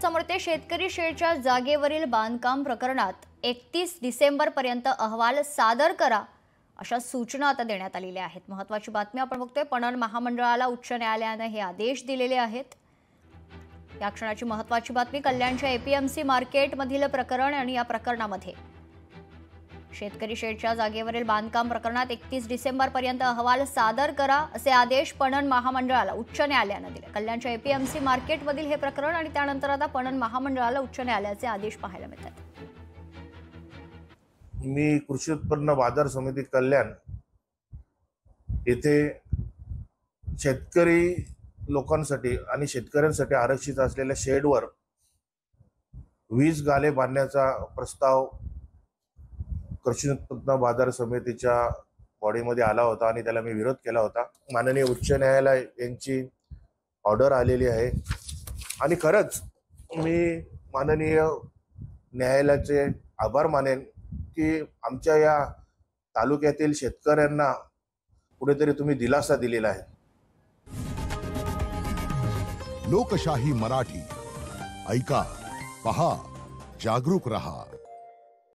समोर ते शेतकरी शेडच्या जागेवरील बांधकाम प्रकरणात 31 डिसेंबरपर्यंत अहवाल सादर करा अशा सूचना आता देण्यात आलेल्या आहेत। महत्त्वाची बातमी आपण बघतोय, पणन महामंडळाला उच्च न्यायालयाने हे आदेश दिलेले आहेत। या क्षणाची महत्त्वाची बातमी, कल्याणच्या एपीएमसी मार्केटमधील प्रकरण आणि या प्रकरणामध्ये शेतकरी शेडच्या जागेवरील बांधकाम प्रकरणात 31 डिसेंबरपर्यंत अहवाल सादर करा असे आदेश पणन महामंडळाला उच्च न्यायालयाने दिले। कल्याणच्या एपीएमसी मार्केटमधील हे प्रकरण आणि त्यानंतर आता पणन महामंडळाला उच्च न्यायालयाचे आदेश पाहायला मिळतात। मी कृषी उत्पन्न बाजार समिती कल्याण येथे शेतकरी लोकांसाठी आणि शेतकऱ्यांसाठी आरक्षित असलेल्या शेडवर वीज गाले बांधण्याचा प्रस्ताव कृषी उत्पन्न बाजार समितीच्या बॉडीमध्ये आला होता आणि त्याला मी विरोध केला होता। माननीय उच्च न्यायालय यांची ऑर्डर आलेली आहे आणि खरंच मी माननीय न्यायालयाचे आभार मानेन की आमच्या या तालुक्यातील शेतकऱ्यांना कुठेतरी तुम्ही दिलासा दिलेला आहे। लोकशाही मराठी ऐका, पहा, जागरूक रहा।